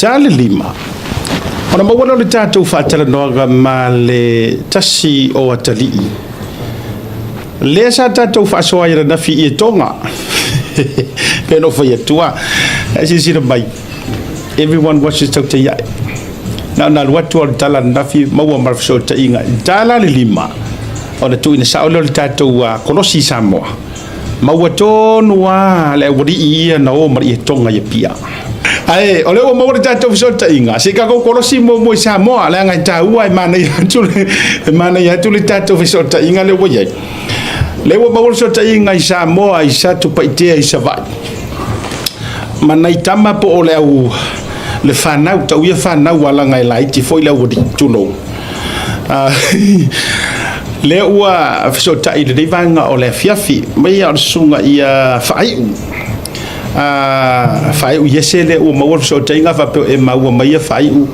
Dale lima. Ona maua le tātou whātalanoaga ma le tasi o atalii. Lea sa tātou whaasoa ira na fi Ietoga. Peno whai atua. Asi sira mai. Everyone watches Tautai ai. Na luatu o tala na fi maua marafso ta inga. Dala le lima. Ona tu ina saole le tātou kolosi Samoa. Maua tonu le wari ia na o mari Ietoga ia pia. Ai, ole o mo ta to fsota inga. Se ka ko kolosi mo Samoa la ngai ta ua mana ya tu le ta to fsota inga le wo ye. Le wo mo fsota inga i Samoa i sa tu paite i sa vai. Mana i tama po ole au le fanau ta uia fanau wala ngai lai ti foi le wo di tu no. Le ua fsota i le vanga ole fiafi. Mai ya sunga ia fai. Fai u yesele o maua so tenga fa e maua mai fai u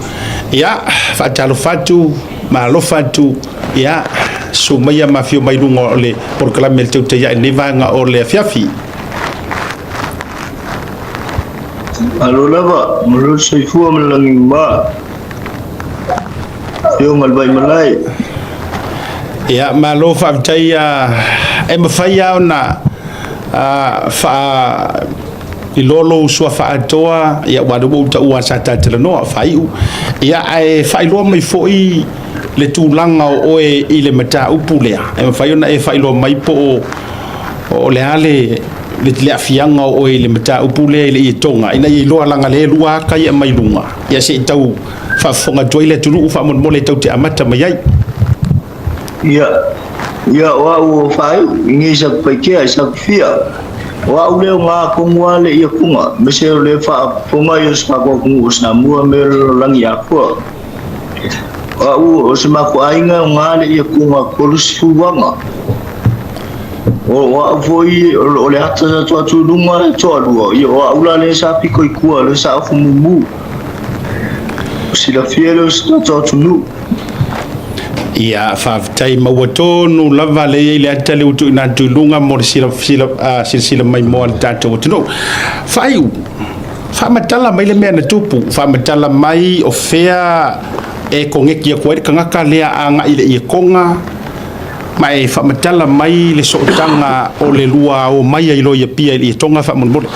ya fa talo fatu ma lo fatu ya so mai ma fio mai lungo le por kala mel te ya ne vanga o le fiafi alo lava mulu soifu melangi ma yo mal bai malai ya ma lo fa tai e ma fai ya na fa I lolo sua whaatoa ia wadu ta ua sa tātela noa whaiu ia ai whailoa mai foi le tūlanga o oe I le mata upulea e whaiona e whailoa mai po o le ale le afianga o oe le mata upulea le Ietoga ina I loa langa le lua ka ia mai lunga ia se tau whafonga toi le tulu ufa mon mole tau te amata mai ai ia wa o whaiu ingi sa paikea sa fia wa ule nga kongwa le ia kunga mese le fa fonga yo sa ko kungu sa mua me langi ako wa u sema ko ainga nga le ia kunga kolus fuwanga wa foi ole ata to tu lunga to lu yo wa ula le sa piko ikua le sa fumu si la fielo sta to lu ia whaafitai maua tonu lava le le atale utu ina tulunga mo sila mai mo al tātou atu no whaiu whaamatala mai le mea na tupu whaamatala mai o whea e kongeki a koe kangaka lea anga I le Ietoga mai whaamatala mai le sootanga o le lua o mai a ilo ia pia I le Ietoga whaamonmole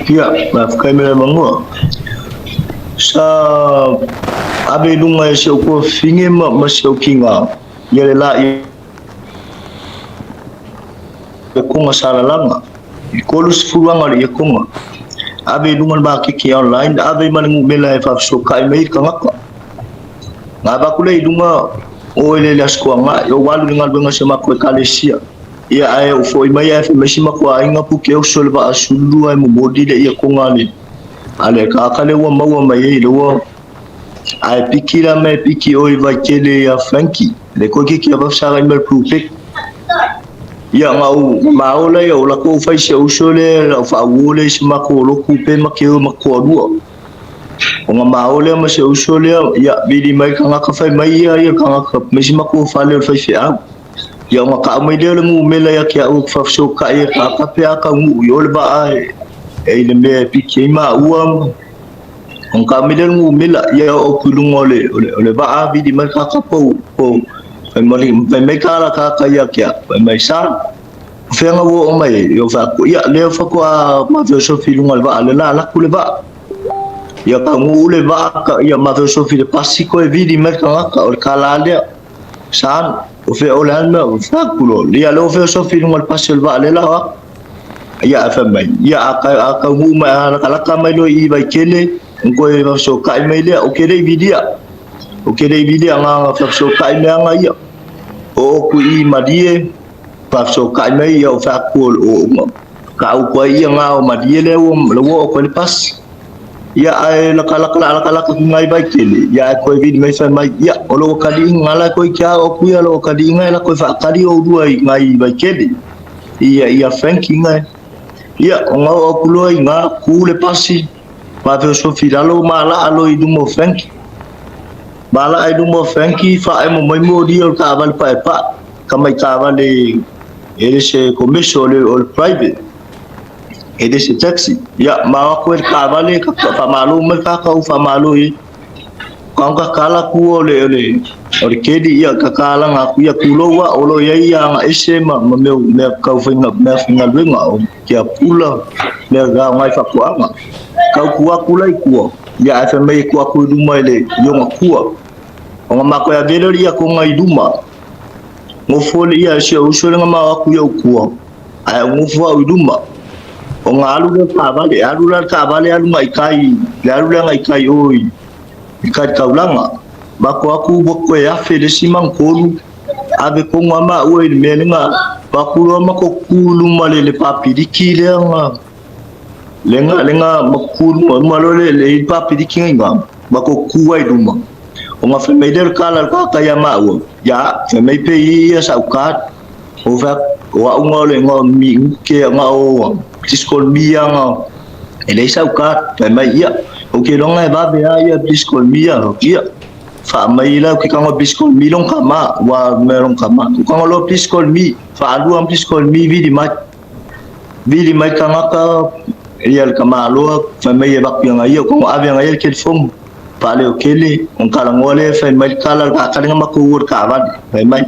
ia whaafikai mele mangua sa abe lunga se ko finge ma se kinga yele la ko nga sala langa kolus fuanga le ko abe lunga ba ki online abe man mela fa so kai mai ka ngaka ngaba kule lunga o le las ko nga yo walu ngal benga se makwe kalesia ia ai o foi mai fa mesima ko ainga pu ke o solva asulu ai mo bodi le ko ngani ale ka kale wa maua mai lo ai pikira me piki oi va kele ya Frankie le ko ki ba sa ga mel protect ya ngau maola ya la ko fa se usole la fa wole se mako lo ku pe makeo mako dua o nga maola ma se usole ya bidi mai ka ka fa mai ya ka me se mako fa le fa se a ya nga ka mai le mu mela ya ki au fa so ka ya ka pe ka mu yo le ba ai e le me piki ma uam on kamilel mu mila ya o kulungole ole ba abi di mereka kapo po mai kala ka ya kia mai sa fenga wo mai yo fa ya le fa ko ma ve so filungol ba la kule ba ya ka mu le ba ya ma ve so fil pasiko e vidi mereka ka o kala le san o fe o lan fa kulo ya lo fe so filungol pasel ba le la ya fa mai ya ka mu ma kala ka mai lo I ba kele ngoi va so kai mai le o kere vidia nga fa so kai mai nga ia o ku I madie fa so kai mai ia o fa ko o ka o ko ia nga o madie le o lo ko le pas ia ai la kala ku ngai ba kele ia ko vid mai fa mai ia o lo ka di ngala ko kia o ku ia lo ka di ngai la ko fa ka di o dua ngai ba kele ia Frankie ngai ia nga o ku lo nga ku le pasi ma fe so filalo mala alo I dumo Frankie mala ai dumo Frankie fa ai mo mai mo di o ka val pa ka mai ka vale ele se commercial o private Ele se taxi ya ma ko ka vale ka fa malu mer ka fa malu kau ka kala ku ole kedi ya ka kala nga ku ya kulo wa olo ya nga ese ma me kau finga wenga o kia pula me ga ngai fa ku anga kau ku lai ku ya fa me ku duma le yo ma ku o ma ko ya velo ya ko ngai duma mo fole ya se o so nga ma ku ya ku ai mo fo duma o nga alu ka vale alu mai kai ngai kai oi ikai kaulanga bako aku boko ya fele simang kolu ave ko ngama oi melinga bakuro mako kulu malele papi dikile nga lenga makulu malole le papi dikinga bako kuwai duma onga fe meider kala ka kaya mawo ya fe mei pe ya saukat o fa wa ngole mi ke nga o diskol mia nga ele saukat fe mei ya oke long ai ba be ya biskol mia kia fa mai la ki ka biskol mi long kama wa melong kama ka lo biskol mi fa alu am biskol mi vidi mai ka ka real kama lo fa mai ba ki ngai ko ave ngai ke fom pa le okele on kala ngole fa mai kala ka nga ko wor ka ba mai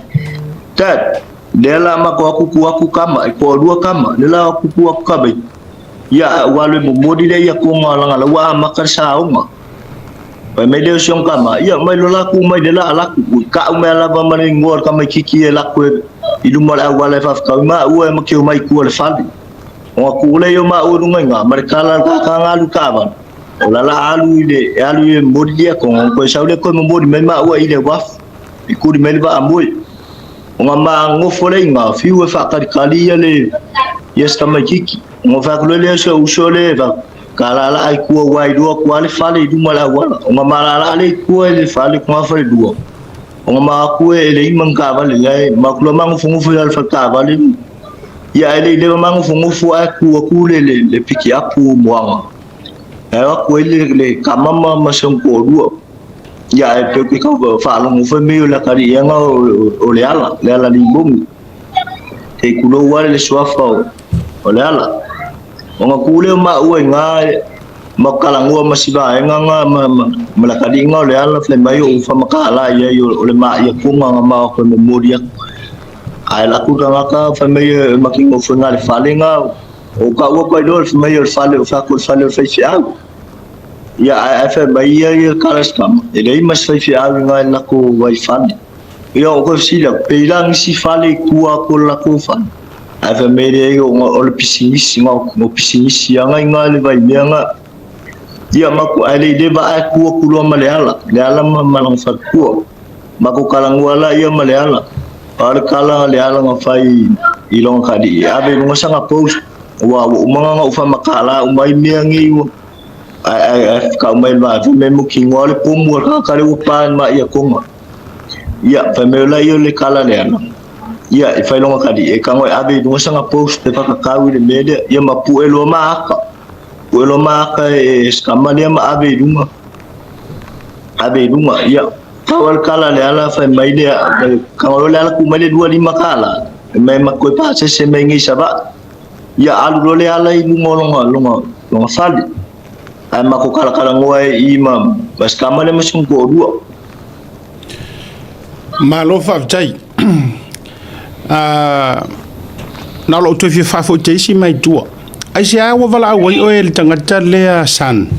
tat dela ma ko aku kama ko dua kama dela aku ka ba ya wale modi le ya ko ngala wa makar saunga pa me de siong kama ya mai lo laku mai de la laku ka me la ba mani ngor kama kiki la ko idu mal wala fa ka ma wa ma ke mai ku le fali o ku le yo ma o nga mar kala ka ngalu ka ba o la alu modi ya ko sa le ko modi me ma wa ile waf ku di me ba amoi o ma ngofole nga fi wa fa ka kali ya le yes kama kiki mo fa ko le so usole va kala la ai ku wai do ku ale fale du mala wala o ma la le ku ele fale ku fa do o ma ku ele man ka vale ngai ma ku ma ngu fu al fa ka vale ya ele de ma ngu fu a ku le piki apu mo wa ku ele le kama ma son ko do ya e pe ku fa lo ngu fa me la ka ri nga o le ala li bom e ku lo wale le swafa o le ala onga kule ma ue nga makalangu masiba nga malakadi nga le ala fle mai o fa makala ya yo le ma ya kunga nga ma ko memoria ai la ku nga ka fa mai makingo fu nga le fale nga o ka wo ko do mai o fale o fa ko fale fa fi au ya ai fa mai ya kala skam e dei mas fa fi au nga la ko wai fale yo ko si la pelang si fale ku ko la ko fa ave mere o le pisinisi ngo pisinisi anga inga le vai menga ia maku ale de ba aku lo maleala le ala malang fa ku maku kalang wala ia maleala par kala le ala nga fai ilong kadi ave ngo sanga post wa umanga nga ufa makala umai mengi ai ka umai ba me mu kingo le pomur ka kale upan ma ia konga ia fa me la yo le kala le ala ia e fai longa kadi e kango ave dunga sanga post te whakakawi le media ia ma puelo maaka e skamania ma ave dunga ia kawal kala le ala fai mai le kango le ala kumai le 2-5 kala mai ma koe pa se mai ngi saba ia alu le ala i longa fali ai ma ko kala ngoe i ma skamania ma sung ko dua malo fa tai na lo tu fi fa fo te si mai tua ai sia wa vala wai o el tangata le san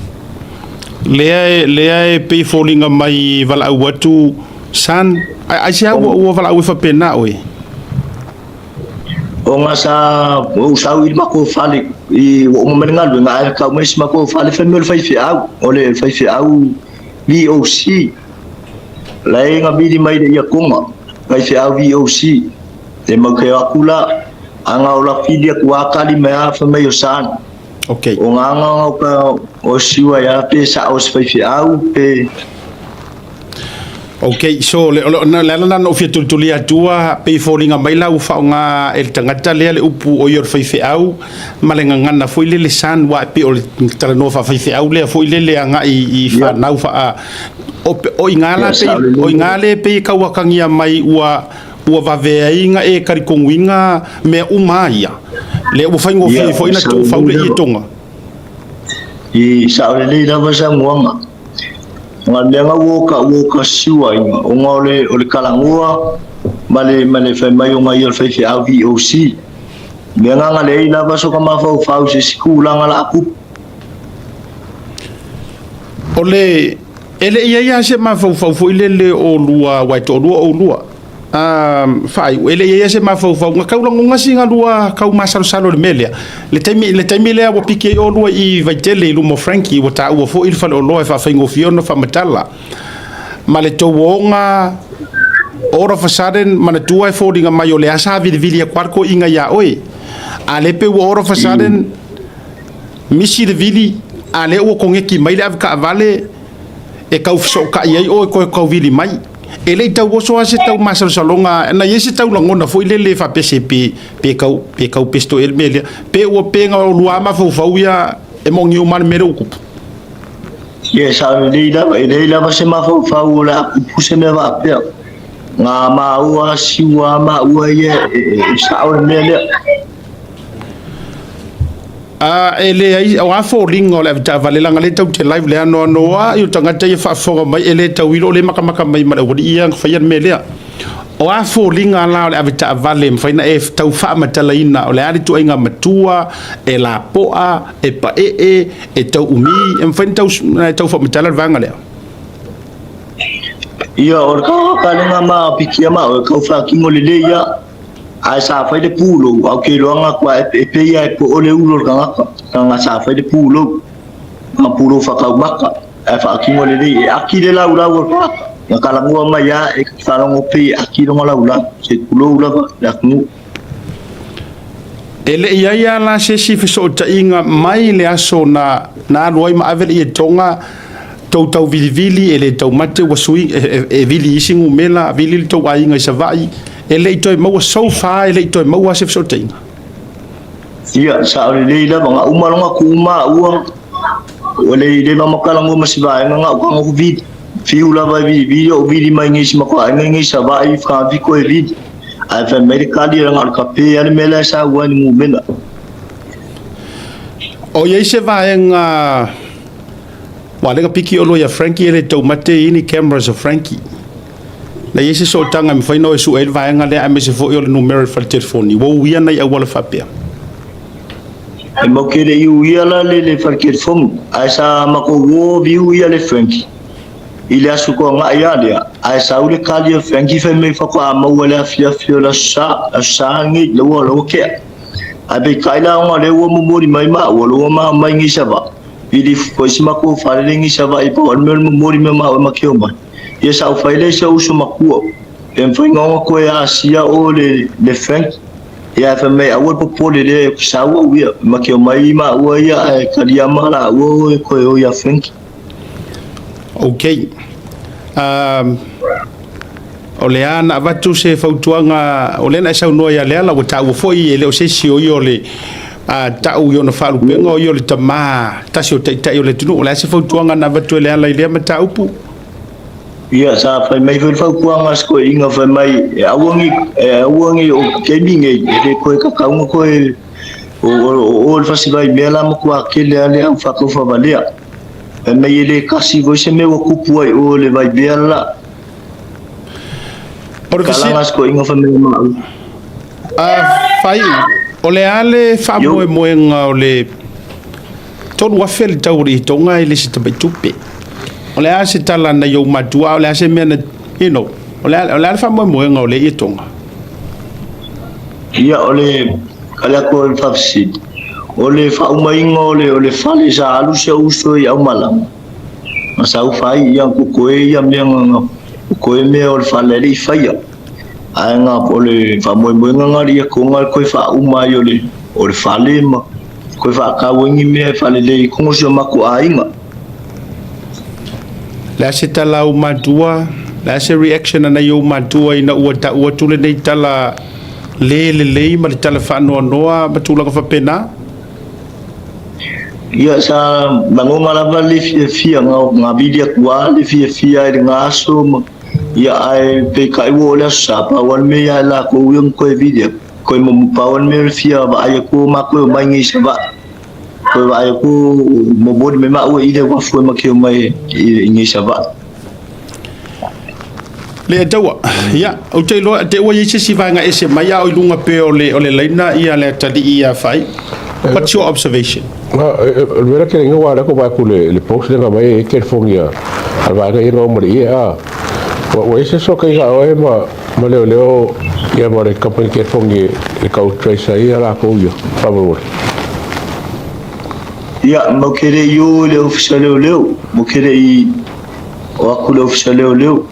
le pe falling mai vala watu san ai sia wa vala wa fa pena oi o ngasa o sawi ma ko fali i o mo mengal nga ka mes ma ko fali fa mel fa fi au o le fa fi au VOC lai nga bi di mai de ya konga fa fi au VOC te mau ke akula anga ola fidia kuakali mea fa mai osan okay o nganga ka o siwa ya pe sa o spai au pe okay so le na no fi tulia tua pe falling mai la ufa nga el tangata le upu o yor fa au malenga ngana foi le san wa pe o tala no fa au le foi le anga i fa na ufa o ingale pe ka wakangia mai ua vavea inga e karikonguinga me umaia le o fai ngofi fo ina tu fau le Ietoga I sa le lava sa muanga nga lenga woka siwa inga o nga ole kalangua male fai mai o ngai o fai fi au VOC lenga nga le lava so kama fau se skula nga la ku ole ele ia se ma fau ile o lua wai to lua o lua fai ele ia se ma fau nga kaulango ngasi nga lua kau masalo le melia le taimi le o pike o lua I vai tele lu mo Frankie o ta o fo il fa lo fa fingo fiono fa matala ma le to wonga ora fa saden mana tua fo dinga mai o le asa vili kwarko inga ya oi ale pe ora fa saden misi de vili ale o kongeki mai le ka vale e kau so ka ia o ko vili mai ele tau so ase tau masal salonga na yesi tau langona foi le fa PCP pe kau pesto el melia pe o penga o luama fo ia e mongi o man mero ku yes le la se ma fo la puse me va pe nga Maua siwa Maua ye sa o melia ele ai o afo lingo le ta vale langa le tau te live le ano noa yu tanga te fa fo mai ele tau ilo le maka mai ma o ia fa ia melia o afo linga la le avita vale faina e tau fa matala ina o le ali tu inga matua e la poa e pa e tau umi en faina tau fa matala vanga le ia o ka nga ma pikia ma o ka fa kingo le ia ai sa fai de pulo au ke longa kwa e pe ia po ole ulo ka sa fai de pulo ma pulo fa ka maka e fa ki mo le e aki de la ula wo ka kala mo ma ya e ka longo pe aki longa la ula se pulo ula la ku ele ia la se si so ta inga mai le aso na roi ma ave Ietoga tau vili ele tau mate wa sui e vili isingu mela vili tau ainga sa vai ele toi mau so fa ele toi mau se so tinga ia sa le la nga umalonga kuma uang ole de mama kala ngo masiba nga ko vid fiula vai video mai ngi sima ko ngi sa vai fa vi ko vid ai fa medical dia nga ka pe ale mela sa wani mu mena o ye se va nga wale ka piki o lo ya Frankie ele tau mate ini cameras of Frankie la yesi so tanga me faino su el va nga le a me se fo yo le numero fa telefoni wo wia na ya wala fa pe e mo ke de yu ya la le fa telefon ai sa ma ko wo vi yu ya le Frankie il a su ko nga ya dia ai sa u le kali Frankie fa me fa ko ma wala fia la sa ngi le wo lo ke a be kaila nga le wo mo mori mai ma wo lo ma mai ngi sa ba ili ko sima ko fa le ngi sa ba i po mo mori ma ke o ma ia sa faile sa uso makua en foi ngoma ko ya sia o le Frank ia fa me awol popole le sa o ia makio mai ma o ia kalia mala o ko ya Frank okay o le ana vatu se fautuanga o le na sa no ya le la o ta o foi ele o se si o yo le ta o yo no falu pengo yo le tama ta si o ta yo le tunu o le se fautuanga na vatu le ala ile mata upu ia sa fa mai fa kuanga sko inga fa mai awangi o keminge le ko ka ngo ko o fa si vai bela mo kwa kele ale au fa ko fa valia mai le kasi vo se me o kupu ai o le vai bela por que sko inga fa mai fai o le ale fa mo nga o le ton wa fel tauri tonga ile se tabai tupe o le ase tala na yo matua o le ase mena o le fa mo nga o le Ietoga ia o le kala ko fa sid o le fa umainga o le fale sa alu se uso ia malam masa u fai ia ko ia me nga ko me o le fale ri faia anga o le fa mo nga ri ko ngal ko fa umai o le fale ma ko fa ka wengi me fale le ko so ma ko ainga la se tala o matua la se reaction na yo matua ina ua tule nei tala le ma le tala fa no ma tula ka fa pena ia sa bangonga la vale fia nga bidia kwa le fia nga so ia ai pe kai wo la sa pa wan me ya la ko yum ko vidia ko mo pawan me fia ba ay ko ma ko mai ngi sa ba ko ba ay ko mo bod me ma o ide wa fu ma ke mai ngi sa ba le tawa ya o te lo te o yese si vanga ese mai ya o lunga pe o le leina ia le tadi ia fai. What's your observation? Vera que ninguém guarda com vai com ele post de vai que fongia al vai que não morre o esse só que já o ma leo ia morre company que fongia e cau trace aí lá com eu favor ya mo kere yo le oficial leo mo kere I o aku le oficial leo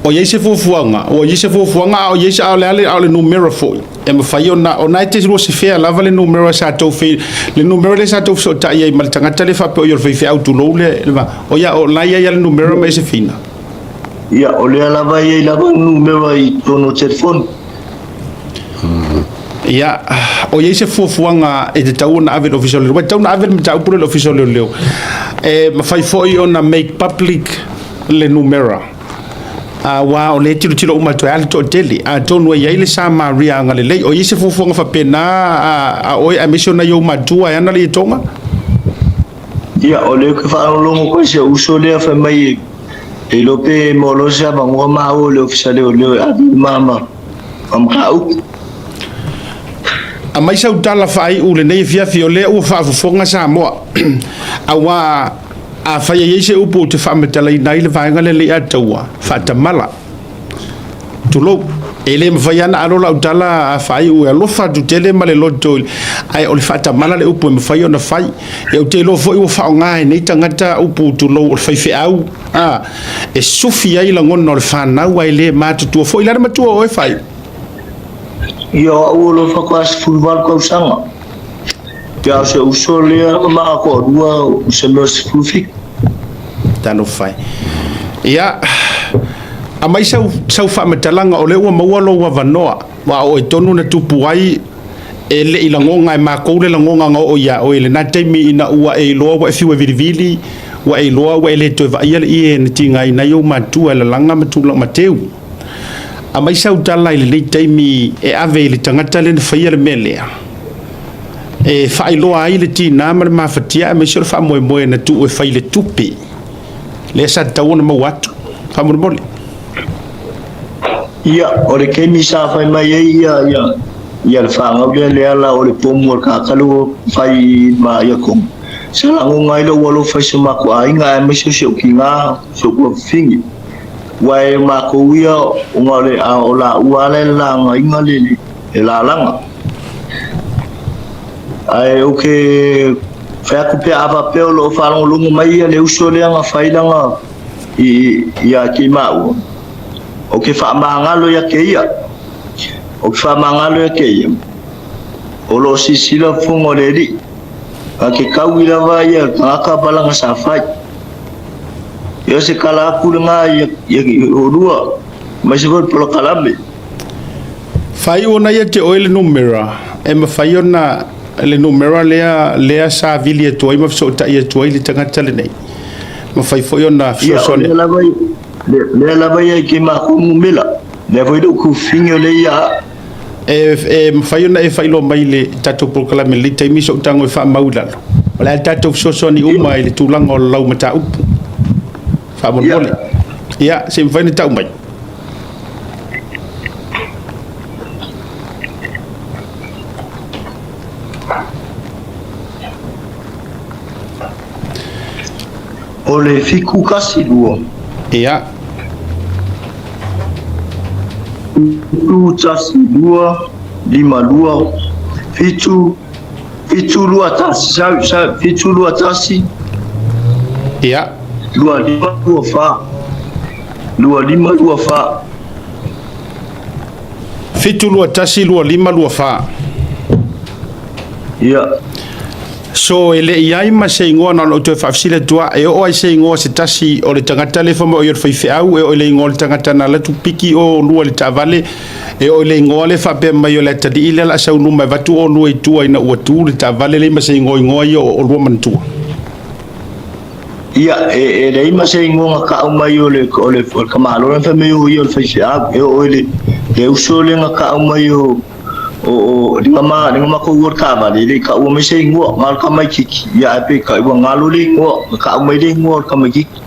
o yese fofuanga o yese ale numero foi e me fai ona te ro se fea lava le numero sa to fe le numero le sa to so ta ia mal tanga tele fa pe yo fe auto lo le o ya o la ia le numero me se fina ya o le lava ia lava numero I tono telefone ya o yese fofuanga e te tau na ave official le tau na ave me tau pro le official le e me fai foi ona make public le numero wa o le tiro uma to al to tele a tonu ia ile sa maria ngale le o yese fofu nga fa pena a o a mission na yo matua ya na le tonga ya o le ke fa lo mo ko se uso le fa mai e lo pe mo lo sa ba ngo ma o le official le a mama am ka u a mai sa utala fai u le nei fia fio le u fa fonga sa mo a wa a fa ye se upo te fa metala ina ile va ngale le atawa fa tamala tulo ele me fa yana alo la utala fa u lo fa tu tele male lo to ai o le fa tamala le upo me fa yo na fa e o te lo fo u fa nga nei tangata upo tulo o fa fe au e sufia ila ngono le fa na wa ile ma tu fo ila ma tu o fa yo o lo fa kas football ko sanga ya se uso le ma ko dua se lo sfufik tano fai ya a mai sau fa metalanga o le ua maua lo wa vanoa wa o tonu na tupu ai e le ilangonga e mako le langonga o ya o le na temi ina ua e lo wa fiwa virivili wa e lo wa le to va ia le e tinga ina yo matua le langa matula mateu a mai sau tala le temi e ave le tangata le faia le melea e fai loa ai le tina ma fatia me sure fa mo na tu e fai le tupi le sa tauna ma watu fa mo mole ya o le kemi sa fai mai ya le fa ngau le ala o le pomo ka kalu fai ma ya kom sala ngai lo walo fai se ma ko ai ngai me se ki nga so ko fingi wai ma ko ia ngale a ola uale la ngai ngale e la langa ai okay fa ku pe ava pe lo fa lo mai le uso le nga fa ilanga ya ki mau okay fa mangalo ya ke ia o fa mangalo ya ke ia o lo si sila fungo le di ke kawila va ya ka balanga sa fa yo se kala ku nga ya o dua mas ko pro kalambe fai ona ia te oil numero e ma fai ona le numero lea sa vili e tuai ma so ta ia tuai le tanga tale nei ma fai foi ona so sone le la vai ke ma ku mumela le foi do ku finyo le ia e ma fai ona e fai lo mai le tato proclame le taimi so tango e fa maula la tato so sone uma le tulang o lau mata up fa mo mole ia se fai ni tau mai o le fiku kasi dua ia tu tasi dua lima dua fitu lua tasi sa fitu lua tasi ia lua lima lua fa fitu lua tasi lua lima lua fa ia so ele iai ma se ingoa na o te whafsile tua e o ai se ingoa se tasi o le tangata le whama o ior whaife au e o le ingoa le tangata na latu piki o lua le tavale e o le ingoa le whape mai o le tadi ile la sau numa vatu o lua i tua ina ua tu le tavale le ma se ingoa i o lua mantua ia dei masai ngonga ka umai ole kamalo na fame yo face up ole uso le ka umai yo o ngama ko wor ka ba le ka o masai ngo ngal ka mai kiki ya pe ka wa ngalo le ngo ka umai le ngo ka mai kiki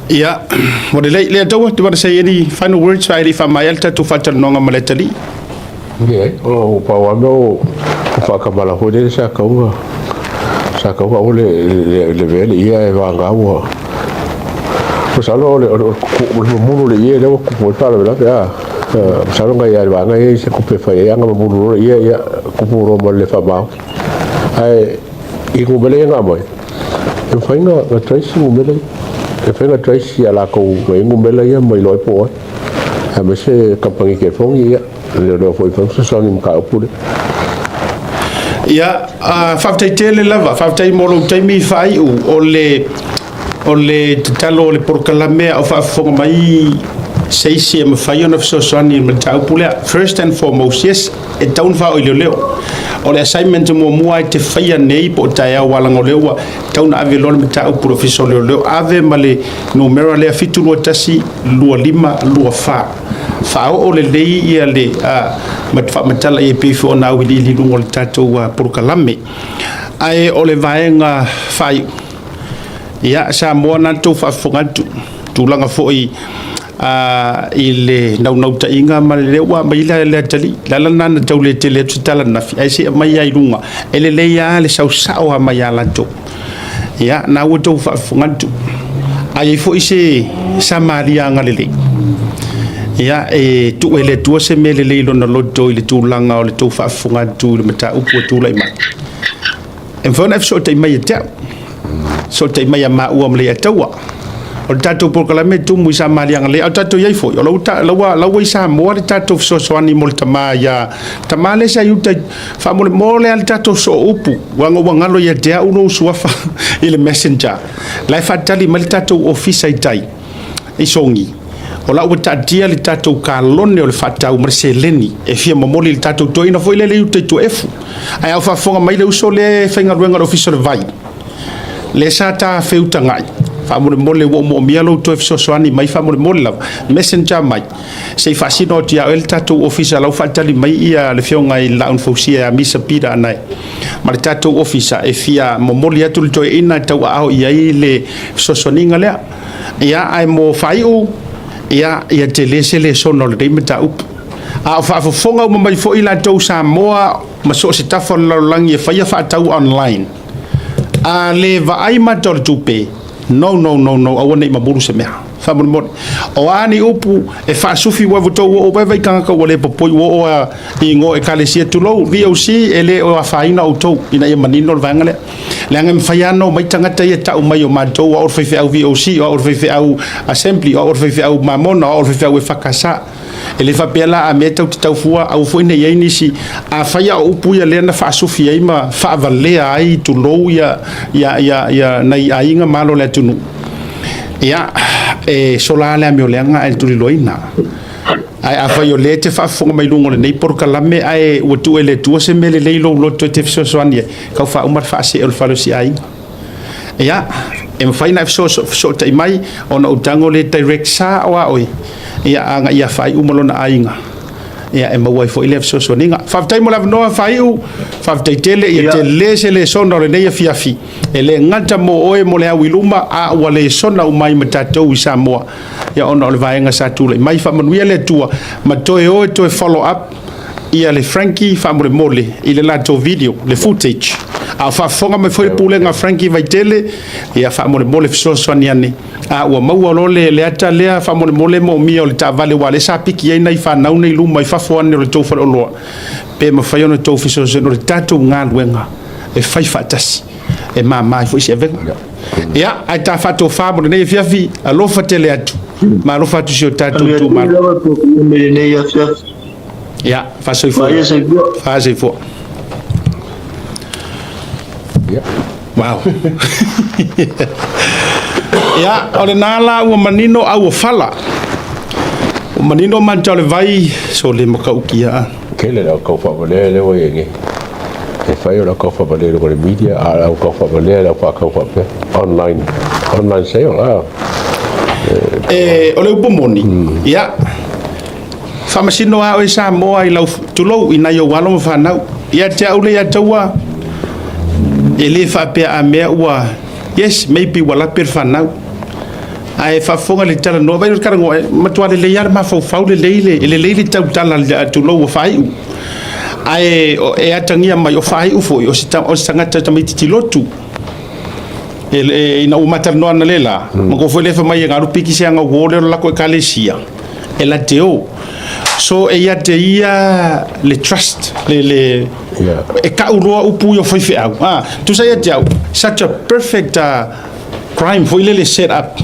ia mo le to to say any final words I if my alta to fatal no ngaletali o pa wa no pa ka bala ho de sa ka o le vele ia e va ngawa o salo le mulu le ia le ko pa la verdad salo nga ia va nga e se ko pe fa ia nga mulu ia ko puro mo le fa ba ai i ko bele nga mo e fa nga trace mo bele e fa nga trace ala ko ngu bele ia mo lo po a me se kampangi ke fong ia le foi fa so ni ka pule ia faftai tele lava faftai molo taimi fai o le talo le porkalame o fa fonga mai sei se me fai ona so ni me tau pule first and foremost yes e down fa o leo o le assignment mo mua te fai nei po tai wala ngolewa tau na ave lol me tau professor leo ave male numero le fitu lo tasi lua lima lua fa o le lei ia le matala e pe fo na wi li ngol tato por kalame ai o le vaenga fai ia sa mo na to fa fongatu tu langa fo i ile nau ta inga ma le wa mai le tali la na tau le tele tala na fi ai se mai ai lunga ele le ya le sau mai ala to ia na wo to fa fongatu ai fo ise sa maria ngalele ia tu ele tu se mele le lona loto ile tu langa o le tu fa funga tu le mata upu tu lai mai en fona so te mai te so te mai ma u am le tawa o tato por kala me tu mu sa mali ang le o tato yai fo o lo sa mo le tato so ani molta ma ya tamale sa yuta fa mo le al tato so upu wanga lo ya te uno suafa ile messenger lai fa tali mal tato office ai tai e songi o la o tatia le tatou kalone o le fatau marseleni e fia momoli le tatou toina foi le utai to efu ai au fafonga mai le uso le fainga ruenga official vai le sata feuta ngai fa mole wo mo mialo to efso soani mai fa mole la messenger mai sei fasino tia el tatou official au fatali mai ia le fionga i la un fosia misa pira anai ma le tatou official e fia momoli atu to ina tau au ia le sosoninga le ia ai mo faiu ia te lese le sono le meta up a fa fonga mo mai fo ila to sa moa ma so se tafa lang ye fa tau online a le va ai ma tor tupe no a wona ma buru se me fa mo o ani upu e fa sufi wa voto o ba vai kanga ko le popo o ingo e kale sia tu lo VOC ele o fa ina auto ina ye manino vangale le ngam faiano mai tangata ye ta mai o ma to o fe au VOC o fe au assembly o fe au mamona o fe au fakasa ele fa pela a meta o tau fua au foi ne ye si a faia upu ya le na fa sufi ai ma fa vale ai tu lo ya nai ainga malo le tunu ia e solale mi olenga el tuliloina ai a fai o le te fa fonga mai lungo le nei por kalame ai o tu ele tu se mele le lo to te so soani ka fa umar fa se el falo si ai ia e fai na so tai mai ona utango le direct sa wa oi ia anga ia fai umolona ainga ia e mau ai fo ile so soninga fa tai mo la no fai u fa tai tele ia te lese le sono le nei fiafi ele ngata mo oe mo le awiluma a wale sona u mai matatou i Samoa ia ona le vaenga sa tule mai fa manuia le tua ma toe o to follow up ia le Frankie fa mo mole ile la to video le footage a fa fonga me foi pule nga Frankie vai tele ia fa mo mole so soaniani a wa mau lo le ata le fa mo mole mo mi o le tavale wale sa piki ai nei fa nau nei lu mai fa fo ani le to fa lo pe ma fa yo no to fiso se no tatou nga luenga e fai fatasi e mai foi se venga ia ai ta fa to fa mo nei fiafi a lo fa tele atu ma lo fa tu se tatou tu ma ia fa so fo wow ia ole nala o manino au fala o manino man tole vai so le Makaukia kele la ko fa le o yenge e fai ora ko fa valere con le media ala ko fa valere fa ko fa online sale o le upomoni ia famasino a o sa mo ai lau tulo ina yo walo fa na ia te ule ia tawa ele fa pe a me wa yes maybe wala per fa na ai fa fonga le tala no vai ka ngo matua le yar ma fa le tau tala tulo fa ai e atangia mai o fai ufo o sanga tama titilotu ina umata no ana lela mo ko foi le fa mai ngaru piki se nga wole la ko kalesia e la teo so e ia te ia le trust le e ka uloa upu yo foi fe au tu sai te au such a perfect crime foi le set up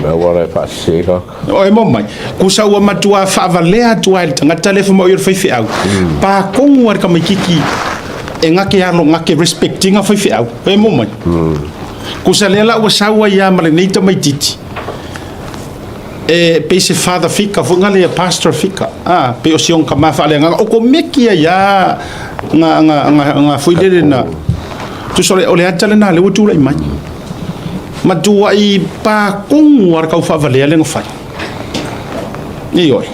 wala fa sega o e momai ku sa wa matua fa valea tua el tanga telefone mo foi fe au pa kongu war ka mikiki e ngake alo ngake respecting a foi fe au e momai ku sa lela wa sa wa ya male nei to mai titi e pe se father fika fo ngale pastor fika pe o sion ka ma fa le nga o ko meki ya nga foi le na tu so le atale na le utu le mai matua I pa kung war kau fa vale le ngfai ni oi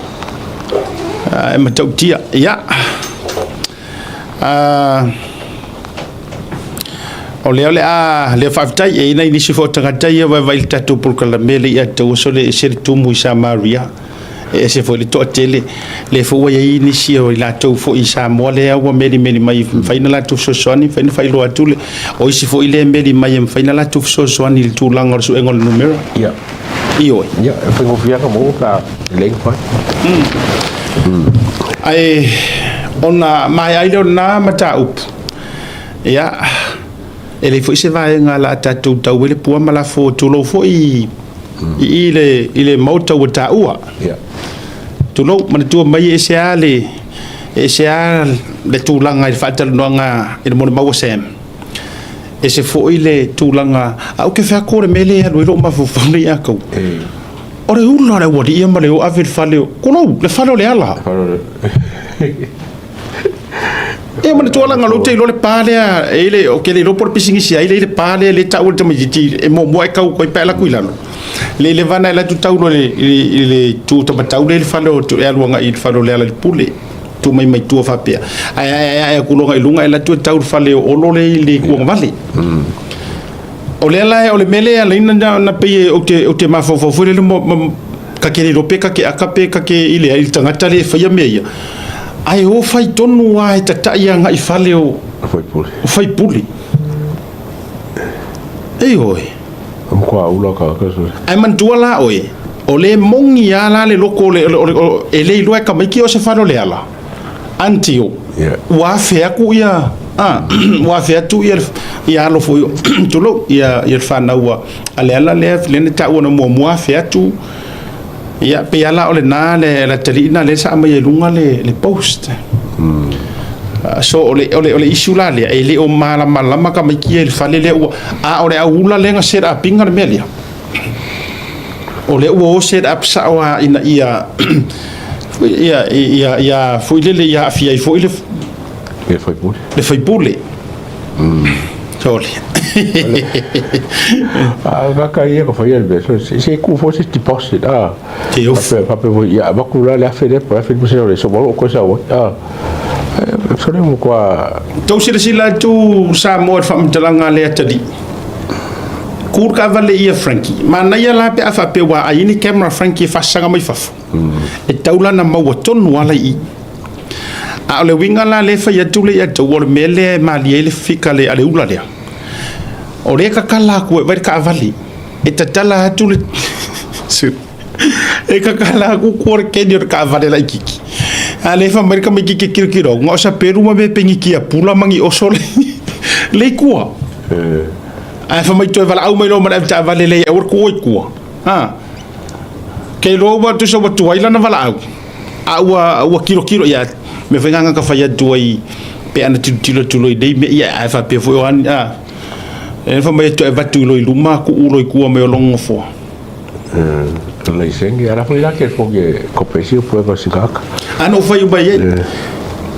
e matau tia ya o le le fa tai e nei ni sifo tanga tai wa vai tatu por kala mele ya to so le ser tu mu sa maria e se foi le to tele le fo wa I ni si o la to fo isa mo le wa meli mai faina la to so soni faina fai lo atule o si fo ile meli mai faina la to so soni il tu langor so engol numero ya io ya fa ngo fia ka mo ka leng fa ai ona mai ai lo na mata up ya ele foi se vai ngala tatu tau ele pua mala fo tu lo fo ile mauta wa taua ya tulo mana tu mai esiale le tulanga il fatal noanga il mo mau sem ese fo ile tulanga au ke fa kore mele ya lo ma fo fo ya ko ore ulo le wodi ia male o avel fale ko no le falo le ala e mana tu ala ngalo te lo le pale ile o ke le lo por pisingi sia ile pale le ta ultima jiti e mo e ka ko pa la kuilano le vana la tu tau le tu to matau le falo tu e alunga il falo le ala pule tu mai tu fa pe ai ku longa ilunga la tu tau fale o lo le ku vale o le la o le mele ala ina na pe o te ma fo le mo ka ke lo pe ka ke akape ka ke ile il tanga tale fa ya meia ai o fai tonu ai tata ia nga I fale o fai puli ei oi kwa ula ka so ai man tuala oi o le mongi ala le loko le ele lo ka mai ki o se falo le ala antio wa fe aku ia wa fe tu ia lo fo tulo ia fa na wa ale ala le ta ona mo fe tu ia pe ala o le na le la telina le sa mai lunga le post so ole isula le ele o mala ka mai ki el fale le ole aula le nga set up pinga melia ole o set up sa wa ina ia foi le ia fia foi le foi pule sole ka ia ko foi el beso se ku fo se deposit pape ya ba ku la fede pa fede mo se so mo ko sa sore mo kwa tau sila tu sa mo fa mtalanga le tadi kur ka vale ia Frankie mana ia la pe afa pe wa ai camera Frankie fa sanga mai faf e taula na Maua tonu ala I a le winga la le fa ya tu le ya tu wor mele mali ele fika le ale ula le o le ka kala ku vai ka vale e tatala tu le e ka kala ku kor ke dio ka vale la kiki ale fa mereka me kiki kiro ngo sa peru ma be pengi kia pula mangi osole le kua ai fa mai to vala au mai lo ma ta vale le or ko kua ke lo wa tu so wa tu ai la na vala au wa kiro ya me fa nganga ka fa ya tu ai pe ana tu lo dei me ya ai fa pe fo an e fa mai to e va tu lo luma ku lo kua me longo fo le sengi ara foi la que fogue copesio prueba sigaka ano foi ba ye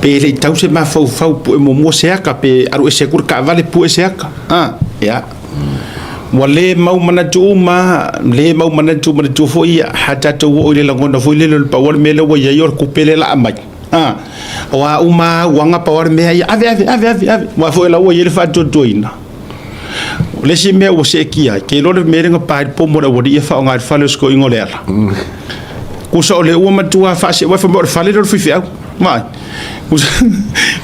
pe le tau se ma fau pu e mo se aka pe aru e se kur ka vale pu e se aka ya wale mau mana tu ma le mau mana tu fo ia hata to o le langona fo le pa wal mele wa ya yor ku pele la mai wa uma wanga pa war me ya ave wa fo la wo ye fa to ina le si me o se kia ke lo le me nga pa po mo da wodi fa nga fa le sko ingole ala ku so le o ma tu fa se wa fa mo fa le do fi fa mai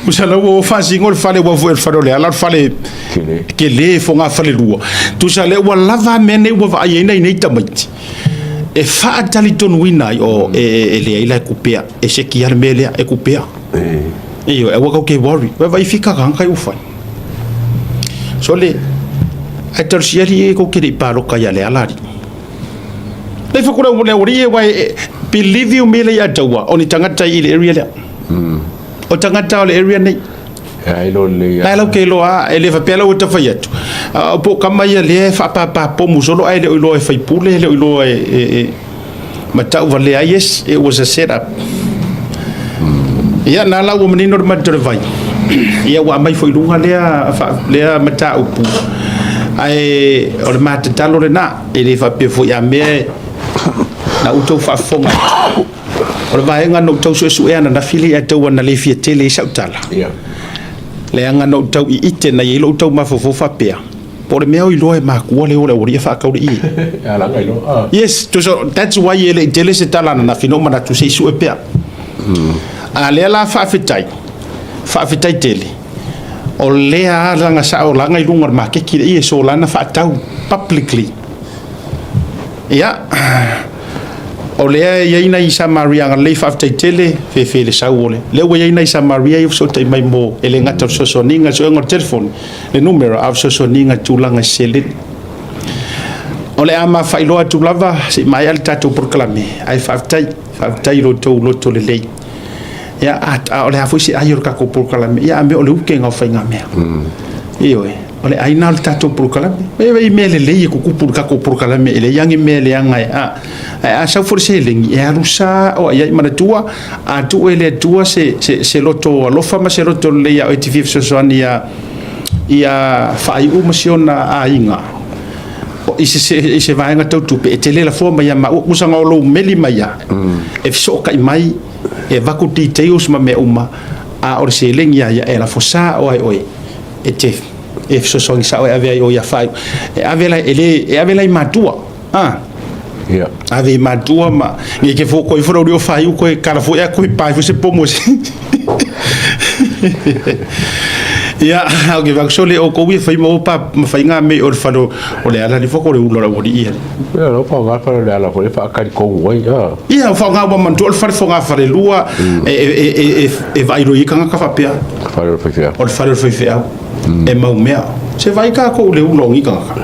kusa la wo fa si ngol fa le wo fa le ala fa le ke le fo nga fa le lu tu sa le wa lava mene wo va ye nei tamati e fa tali ton wina o e le ila kupea e se kia le mele e kupea io e wa ke worry va vai fica kan kai u fa so le ai tor si ali ko ke pa lo ka ya le ala le fa kura le ori e wa believe you mele ya tawa oni tangata ile area le o tangata le area nei ai lo ke lo a ele fa pela o tafa yetu po kama ia le fa pa po musolo ai le lo e fa pule le lo e mata vale ai yes it was a setup ia na la o menino de mater vai ia wa mai foi lunga le mata upu ai o mata talo le na ele fa pe foi a me na uto fa fonga o vai nga no tau su e na fili e tau na le fie tele sa utala le anga no tau I ite na yelo tau mafofofa pea por me oi loe ma ku le ora fa ka ri ala ngai lo yes so that's why ele tele se tala na fino mana tu se su e pea ale la fa fitai tele o le ala nga sa o la ngai lunga ma ke ki e so la na fa tau publicly o le ina Isa Maria nga le fa tele fe le saule le we ina Isa Maria yo so te mai mo ele ngata so ninga so ngor telephone le numero av so ninga tulanga sele o le ama fa ilo tu lava si mai al tatu proclame ai fa tai lo to le ya o le afu si ayor ka ko proclame ya me o le uke nga fa nga me io ole ai nal tatu proclame e mele le ko ku proclame ele yangi mele yanga a sa forse lengi e arusa o ia mana tua a tu ele tua se loto lo fama se loto le ya 85 so ia fai umasiona a inga o ise vai nga tau pe tele la forma ya ma usanga lo meli maya e so kai mai e vakuti teus ma me uma a or se lengi ya e la fosa oi e te e so sa o ave o ya fai e ave la ele e ave la matua ave matua ma ni ke fo ko fo ro fai ko kala fo ya ko pa fo se pomo ya o ke va sole o ko wi fai mo pa fai nga me o fado o le ala ni fo ko le ulo la wodi ya no pa ga fa le ala ko le fa ka ko wai ya fa nga ba man tol fa fo nga fa le lua e vai ro ikanga ka fa pea fa le fa o fa le fa e mau mea se vai ka ko le ulo ikanga